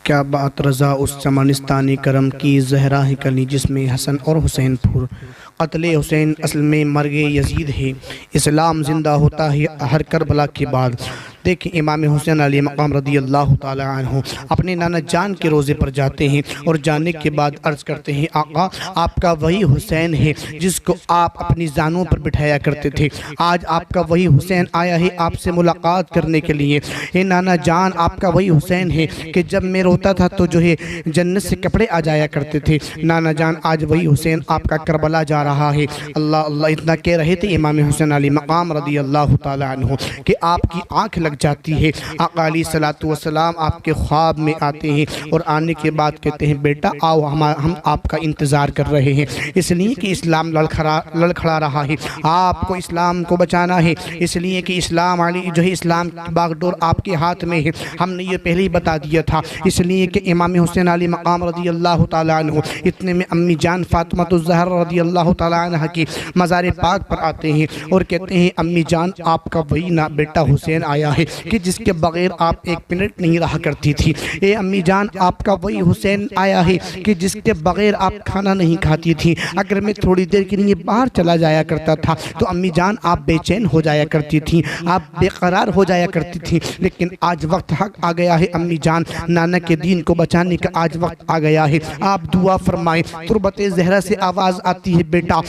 क्या बात रज़ा उस चमनिस्तानी करम की ज़हरा ही कली जिसमें हसन और हुसैन फुर क़त्ल हुसैन असल में मर्ग यजीद है। इस्लाम ज़िंदा होता है हर करबला के बाद। देखिए इमाम हुसैन अली मकाम रदी अल्लाह ताला अन्हु अपने नाना जान के रोज़े पर जाते हैं और जाने के बाद अर्ज़ करते हैं, आका आपका वही हुसैन है जिसको आप अपनी जानों पर बिठाया करते थे। आज आपका वही हुसैन आया है आपसे मुलाकात करने के लिए। हे नाना जान, आपका वही हुसैन है कि जब मैं रोता था तो जो है जन्नत से कपड़े आ जाया करते थे। नाना जान, आज वही हुसैन आपका करबला जा रहा है। अल्लाह अल्लाह इतना कह रहे थे इमाम हुसैन अली मकाम रदी अल्लाह ताला अन्हु कि आपकी आँख लग जाती है। आका अलैहिस्सलातु वस्सलाम आपके ख्वाब में आते हैं और आने के बाद कहते हैं, बेटा आओ, हम आपका इंतज़ार कर रहे हैं। इसलिए कि इस्लाम लड़खड़ा रहा है, आपको इस्लाम को बचाना है। इसलिए कि इस्लाम वाली जो है इस्लाम की बागडोर आपके हाथ में है। हमने ये पहले ही बता दिया था। इसलिए कि इमाम हुसैन अली मकाम रदी अल्लाह ताला अन्हु इतने में अम्मी जान फातिमा ज़हरा रदी अल्लाह ताला अन्हा की मज़ार पाक पर आते हैं और कहते हैं, अम्मी जान आपका वही ना बेटा हुसैन आया है कि जिसके बगैर आप एक मिनट नहीं रहा करती थी। ए अम्मी जान, आपका वही हुसैन आया है कि जिसके बगैर आप खाना नहीं खाती थी। अगर मैं थोड़ी देर के लिए बाहर चला जाया करता था तो अम्मी जान आप बेचैन हो जाया करती थी, आप बेकरार हो जाया करती थी। लेकिन आज वक्त हक आ गया है अम्मी जान, नाना के दीन को बचाने का आज वक्त आ गया है। आप दुआ फरमाएं। तुरबत ज़हरा से आवाज़ आती है, बेटा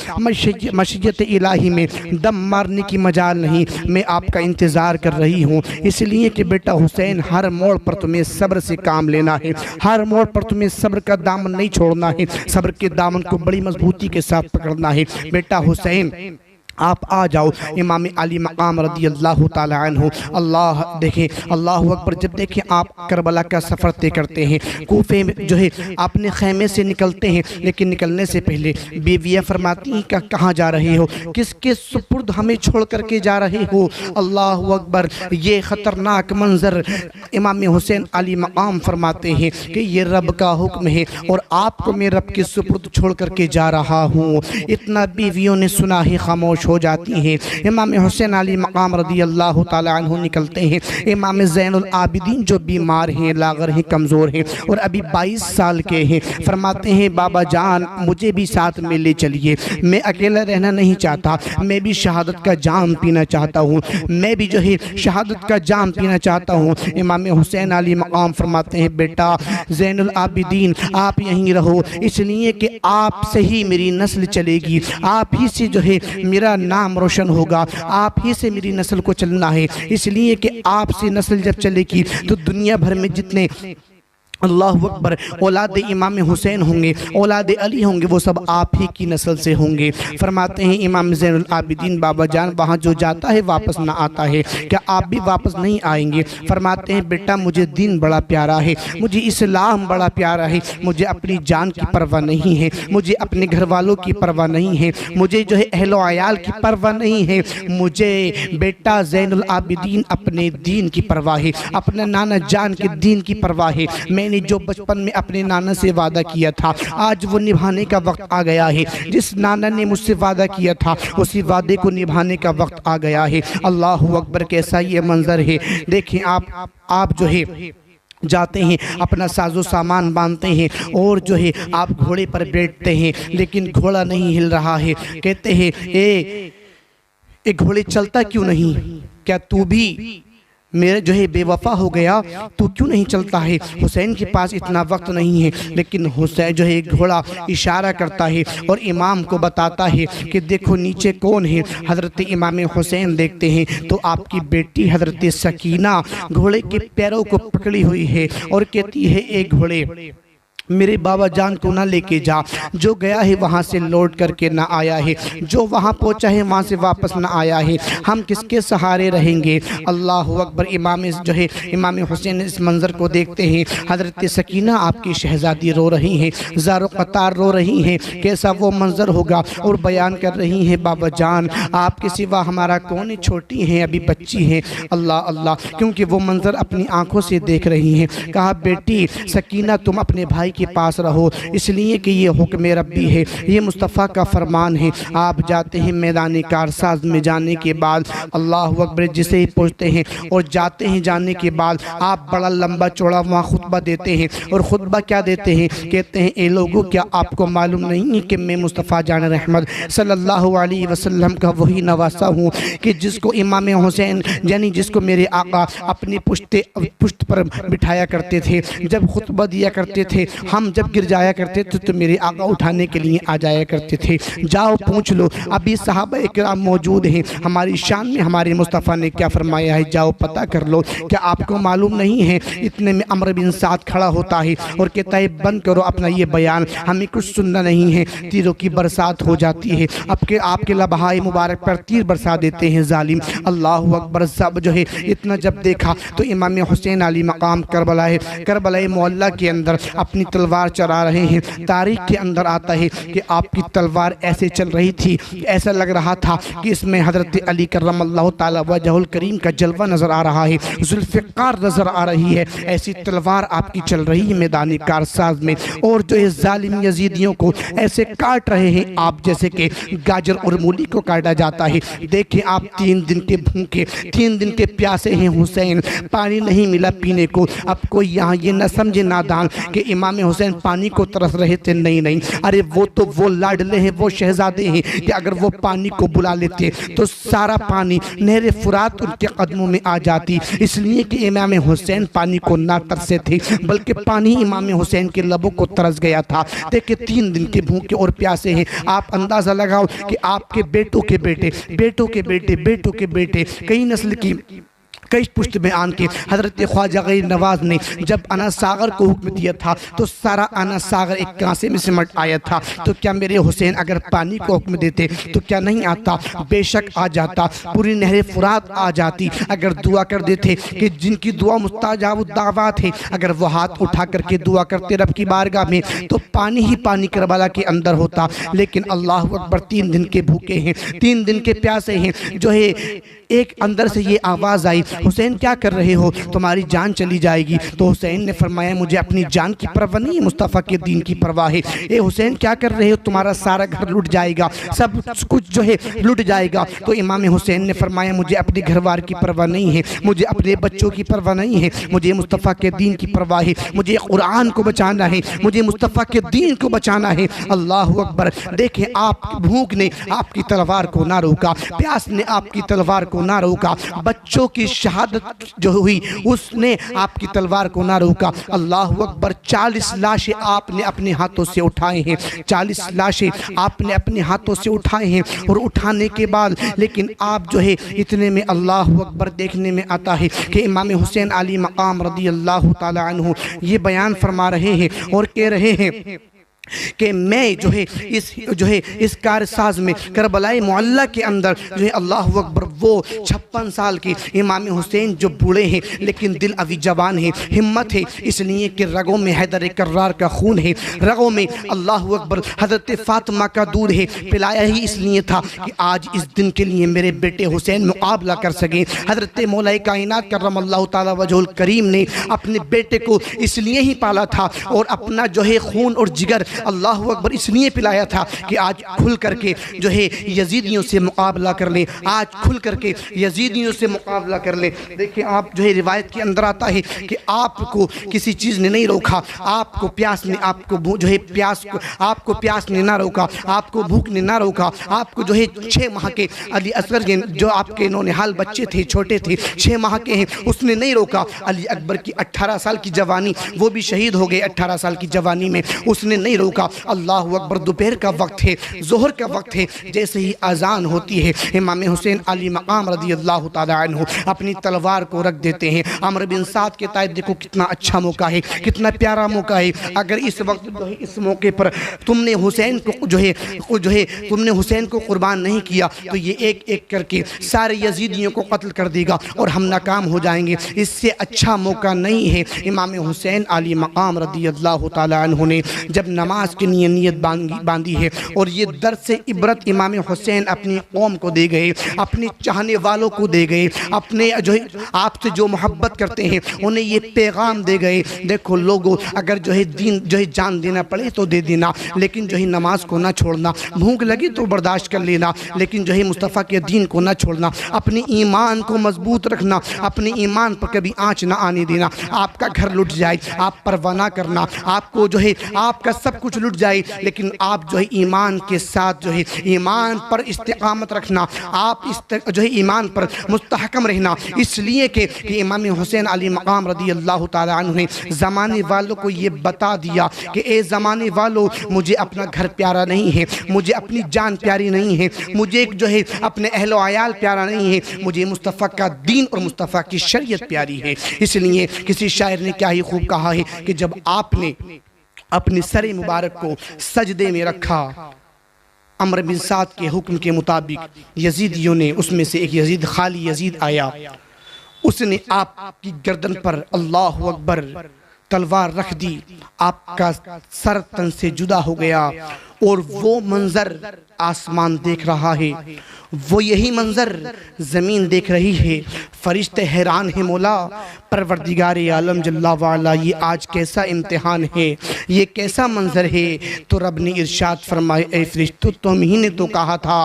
मशीयत इलाही में दम मारने की मजाल नहीं, मैं आपका इंतज़ार कर रही हूँ। इसलिए कि बेटा हुसैन, हर मोड़ पर तुम्हें सब्र से काम लेना है, हर मोड़ पर तुम्हें सब्र का दामन नहीं छोड़ना है, सब्र के दामन को बड़ी मजबूती के साथ पकड़ना है। बेटा हुसैन आप आ जाओ। इमाम अली मकाम रदी अल्लाह ताला अन्हु अल्लाह देखें अल्लाह अकबर, जब देखें आप करबला का सफ़र तय करते हैं, कूफे में जो है अपने खैमे से निकलते हैं, लेकिन निकलने से पहले बीवियाँ फरमाती हैं कि कहाँ जा रहे हो, किसके सुपुर्द हमें छोड़ करके जा रहे हो। अल्लाह अकबर, ये ख़तरनाक मंज़र इमाम हुसैन अली मकाम फरमाते हैं कि ये रब का हुक्म है और आपको मैं रब के सुपुर्द छोड़ करके जा रहा हूँ। इतना बीवियों ने सुना है, खामोश हो जाती हैं। इमाम हुसैन अली मकाम रदी अल्लाह ताला अन्हु निकलते हैं। इमाम ज़ैनुल आबिदीन जो बीमार हैं, लागर हैं, कमज़ोर हैं और अभी 22 साल के हैं, फरमाते हैं, बाबा जान मुझे भी साथ में ले चलिए, मैं अकेला रहना नहीं चाहता, मैं भी शहादत का जाम पीना चाहता हूँ, मैं भी जो है शहादत का जाम पीना चाहता हूँ। इमाम हुसैन अली मकाम फरमाते हैं, बेटा ज़ैनुल आबिदीन आप यहीं रहो, इसलिए कि आप से ही मेरी नस्ल चलेगी, आप ही से जो है मेरा नाम रोशन होगा, आप ही से मेरी नस्ल को चलना है। इसलिए कि आपसे नस्ल जब चलेगी तो दुनिया भर में जितने अल्लाह अकबर औलाद इमाम हुसैन होंगे, औलाद अली होंगे, वो सब आप ही की नस्ल से होंगे। फरमाते हैं इमाम ज़ैनुल आबिदीन, बाबा जान वहाँ जो जाता है वापस ना आता है, क्या आप भी वापस नहीं आएंगे? फरमाते हैं, बेटा मुझे दीन बड़ा प्यारा है, मुझे इस्लाम बड़ा प्यारा है, मुझे अपनी जान की परवाह नहीं है, मुझे अपने घर वालों की परवाह नहीं है, मुझे जो है अहलो अयाल की परवाह नहीं है, मुझे बेटा ज़ैनुल आबिदीन अपने दीन की परवाह है, अपने नाना जान के दीन की परवाह है। मैंने जो बचपन में अपने नाना से वादा किया था, आज वो निभाने का वक्त आ गया है। जिस नाना ने मुझसे वादा किया था उसी वादे को निभाने का वक्त आ गया है। अल्लाह अकबर, कैसा ये मंजर है। देखें आप जो है जाते हैं, अपना साजो सामान बांधते हैं और जो है आप घोड़े पर बैठते हैं, लेकिन घोड़ा नहीं हिल रहा है। कहते हैं, ए घोड़े चलता क्यों नहीं? क्या तू भी मेरे जो है बेवफा हो गया, तू क्यों नहीं चलता है? हुसैन के पास इतना वक्त नहीं है, लेकिन हुसैन जो है घोड़ा इशारा करता है और इमाम को बताता है कि देखो नीचे कौन है। हज़रत इमाम हुसैन देखते हैं तो आपकी बेटी हज़रत सकीना घोड़े के पैरों को पकड़ी हुई है और कहती है, एक घोड़े मेरे बाबा जान को ना लेके जा, जो गया है वहाँ से लौट करके ना आया है, जो वहाँ पहुँचा है वहाँ से वापस ना आया है, हम किसके सहारे रहेंगे? अल्लाह अकबर। इमाम जो है इमाम हुसैन इस मंज़र को देखते हैं, हज़रत सकीना आपकी शहज़ादी रो रही हैं, ज़ारो क़तार रो रही हैं, कैसा वो मंज़र होगा, और बयान कर रही हैं, बाबा जान आपके सिवा हमारा कौन है, छोटी हैं, अभी बच्ची हैं। अल्लाह अल्लाह, क्योंकि वो मंज़र अपनी आँखों से देख रही हैं। कहा, बेटी सकीना तुम अपने भाई के पास रहो, इसलिए कि ये हुक्म रब्बी है, ये मुस्तफ़ा का फरमान है। आप जाते हैं मैदान कारसाज में, जाने के बाद अल्लाह अकबर जिसे ही पहुँचते हैं और जाते हैं, जाने के बाद आप बड़ा लंबा चौड़ा वहाँ खुतबा देते हैं। और खुतबा क्या देते हैं? कहते हैं ए लोगों, क्या आपको मालूम नहीं है कि मैं मुस्तफ़ा जान रहमत सल्लल्लाहु अलैहि वसल्लम का वही नवासा हूँ कि जिसको इमाम हुसैन यानी जिसको मेरे आका अपनी पुश्त पर बिठाया करते थे, जब खुतबा दिया करते थे, हम जब गिर जाया करते थे तो मेरे आका उठाने के लिए आ जाया करते थे। जाओ पूछ लो, अभी सहाबा इकराम मौजूद हैं, हमारी शान में हमारे मुस्तफ़ा ने क्या फरमाया है, जाओ पता कर लो। क्या आपको मालूम नहीं है? इतने में अमर बिन साद खड़ा होता है और कहता है बंद करो अपना ये बयान, हमें कुछ सुनना नहीं है। तीरों की बरसात हो जाती है, आपके लबहाए मुबारक पर तीर बरसा देते हैं जालिम। अल्लाह अकबर। सब जो है इतना जब देखा तो इमाम हुसैन अली मकाम करबला है, करबला मोहल्ला के अंदर अपनी तलवार चला रहे हैं। तारीख के अंदर आता है कि आपकी तलवार ऐसे चल रही थी, ऐसा लग रहा था कि इसमें हज़रत अली करमल्लाहु ताला वजहुल करीम का जलवा नज़र आ रहा है, जुल्फ़िकार नज़र आ रही है। ऐसी तलवार आपकी चल रही है मैदान कारसाज में, और जो है जालिम यजीदियों को ऐसे काट रहे हैं आप जैसे कि गाजर और मूली को काटा जाता है। देखें आप 3 दिन के भूखे, 3 दिन के प्यासे हैं हुसैन, पानी नहीं मिला पीने को। अब कोई यहाँ ये न समझे नादान कि इमाम हुसैन पानी को तरस रहे थे, नहीं नहीं, अरे वो लाडले हैं, वो शहजादे हैं कि अगर वो पानी को बुला लेते तो सारा पानी नहर फुरात उनके कदमों में आ जाती। इसलिए कि इमाम हुसैन पानी को ना तरसे थे, बल्कि पानी इमाम हुसैन के लबों को तरस गया था। देखिए 3 दिन के भूखे और प्यासे हैं। आप अंदाज़ा लगाओ कि आपके बेटों के बेटे, बेटों के बेटे, बेटों के बेटे, कई नस्ल की कई पुश्त में आन के हज़रत ख्वाजा गरीब नवाज ने जब अना सागर को हुक्म दिया था तो सारा अना सागर एक कांसे में सिमट आया था। तो क्या मेरे हुसैन अगर पानी को हुक्म देते तो क्या नहीं आता? बेशक आ जाता, पूरी नहर फुरात आ जाती। अगर दुआ कर देते कि जिनकी दुआ मुस्ताजाब दावत है, अगर वो हाथ उठा करके दुआ करते रब की बारगाह में तो पानी ही पानी करबला के अंदर होता। लेकिन अल्लाह अकबर 3 दिन के भूखे हैं, 3 दिन के प्यासे हैं। जो है एक अंदर से ये आवाज़ आई, हुसैन क्या कर रहे हो, तुम्हारी जान चली जाएगी। तो हुसैन ने फरमाया मुझे अपनी जान की परवाह नहीं है, मुस्तफ़ा के दीन की परवाह है। ए हुसैन क्या कर रहे हो, तुम्हारा सारा घर लुट जाएगा, सब कुछ जो है लुट जाएगा। तो इमाम हुसैन ने फरमाया मुझे अपने घरवार की परवाह नहीं है, मुझे अपने बच्चों की परवाह नहीं है, मुझे मुस्तफ़ा के दीन की परवाह है, मुझे कुरान को बचाना है, मुझे मुस्तफ़ा के दीन को बचाना है। अल्लाह अकबर। देखें आप भूख ने आपकी तलवार को ना रोका, प्यास ने आपकी तलवार को ना रोका, बच्चों की शहादत जो हुई उसने आपकी तलवार को ना रोका। अल्लाह अकबर। 40 लाशें आपने अपने हाथों से उठाए हैं, 40 लाशें आपने अपने हाथों से उठाए हैं। और उठाने के बाद लेकिन आप जो है इतने में अल्लाह अकबर देखने में आता है कि इमाम हुसैन अली मकाम रदी अल्लाह ताला अन्हु ये बयान फरमा रहे हैं और कह रहे हैं कि मैं जो है इस कारसाज में करबलाई मोहल्ला के अंदर जो है अल्लाह अकबर वो 56 साल के इमाम हुसैन जो बूढ़े हैं लेकिन दिल अभी जवान है, हिम्मत है, इसलिए कि रगों में हैदर कर्रार का खून है, रगों में अल्लाह अकबर हज़रत फ़ातिमा का दूध है। पिलाया ही इसलिए था कि आज इस दिन के लिए मेरे बेटे हुसैन मुकाबला कर सकें। हज़रत मौला कायनात करमल्लाहु ताला वजहुल करीम ने अपने बेटे को इसलिए ही पाला था और अपना जो है खून और जिगर अल्लाह अकबर इसलिए पिलाया था कि आज खुल करके जो है यजीदियों से मुकाबला कर ले, आज खुल करके यजीदियों से मुकाबला कर ले। देखिए आप जो है रिवायत के अंदर आता है कि आपको किसी चीज़ ने नहीं रोका, आपको प्यास ने आपको जो है आपको प्यास ने ना रोका, आपको भूख ने ना रोका, आपको जो है 6 माह के अली असगर जो आपके नौनिहाल बच्चे थे, छोटे थे, 6 माह के हैं, उसने नहीं रोका। अली अकबर की 18 साल की जवानी, वो भी शहीद हो गए 18 साल की जवानी में, उसने नहीं रोका। अल्लाह अकबर। दोपहर का वक्त है, जोहर का वक्त है, जैसे ही अजान होती है इमाम हुसैन अली मकाम रदी अल्लाह ताला अन्हु अपनी तलवार को रख देते हैं। अमर बिन साद के तायब देखो कितना अच्छा मौका है, कितना प्यारा मौका है। अगर इस वक्त जो है इस मौके पर तुमने हुसैन को जो है तुमने हुसैन को कुर्बान नहीं किया तो ये एक एक करके सारे यजीदियों को कत्ल कर देगा और हम नाकाम हो जाएंगे। इससे अच्छा मौका नहीं है। इमाम हुसैन अली मकाम रदी अल्लाह ताला अन्हु ने जब नमाज नमाज के लिए नियत बांधी है। और ये दर्स से इबरत इमाम हुसैन अपनी कौम को दे गए, अपने चाहने वालों को दे गए, अपने जो है आपसे जो मोहब्बत करते हैं उन्हें ये पैगाम दे गए, देखो लोगों, अगर जो है दीन जो है जान देना पड़े तो दे देना, लेकिन जो है नमाज को ना छोड़ना, भूख लगी तो बर्दाश्त कर लेना, लेकिन जो है मुस्तफ़ा के दीन को ना छोड़ना, अपने ईमान को मजबूत रखना, अपने ईमान पर कभी आँच ना आने देना। आपका घर लुट जाए, आप परवाह ना करना, आपको जो है आपका सब कुछ लुट जाए, लेकिन आप जो है ईमान के साथ जो है ईमान पर इस्तिकामत रखना, आप जो है ईमान पर मुस्तहकम रहना। इसलिए कि इमाम हुसैन अली मकाम रदी अल्लाह ताला अन्हु ने ज़माने वालों को ये बता दिया कि ए ज़माने वालों, मुझे अपना घर प्यारा नहीं है, मुझे अपनी जान प्यारी नहीं है, मुझे एक जो है अपने अहलो आयाल प्यारा नहीं है, मुझे मुस्तफ़ा का दीन और मुस्तफ़ा की शरीयत प्यारी है। इसलिए किसी शायर ने क्या ही खूब कहा है कि जब आपने अपने सर मुबारक को सजदे में रखा, अमर बिन साद के हुक्म के मुताबिक यजीदियों ने, उसमें से एक यजीद खाली यजीद आया, उसने आपकी गर्दन पर अल्लाह अकबर तलवार रख दी, आपका सर तन से जुदा हो गया और वो मंजर आसमान देख रहा है, वो यही मंजर ज़मीन देख रही है। फरिश्ते हैरान है, मौला परवरदिगार आलम जल्ला वाला, ये आज कैसा इम्तिहान है, ये कैसा मंजर है। तो रब ने इरशाद फरमाए, ए फरिश्तों, तुम ही ने तो कहा था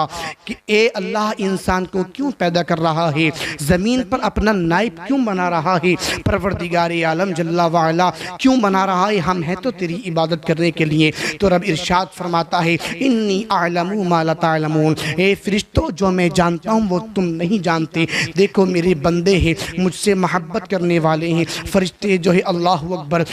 कि ए अल्लाह इंसान को क्यों पैदा कर रहा है, ज़मीन पर अपना नाइब क्यों बना रहा है, परवरदिगार आलम जल्ला वाला क्यों बना रहा है, हम हैं तो तेरी इबादत करने के लिए। तो रब इरशाद फरमाता है, इन्नी अअलमु मा ला तअलमून, ए फरिश्तों, जो मैं जानता हूँ वो तुम नहीं जानते। देखो मेरे बंदे हैं, मुझसे मोहब्बत करने वाले हैं। फरिश्ते जो है अल्लाह अकबर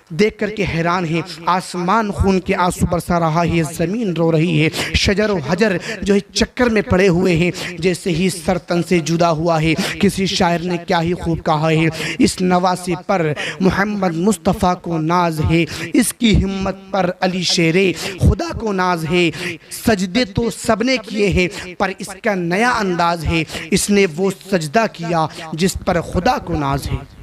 देख कर के हैरान है, आसमान खून के आंसू बरसा रहा है, ज़मीन रो रही है, शजर व हजर जो है चक्कर में पड़े हुए हैं, जैसे ही सर तन से जुदा हुआ है। किसी शायर ने क्या ही खूब कहा है, इस नवासे पर मोहम्मद मुस्तफ़ा को नाज है, इसकी हिम्मत पर अली शेरे खुदा को नाज है। सजदे तो सबने किए हैं पर इसका नया अंदाज है, इसने वो सजदा किया जिस पर खुदा को नाज है।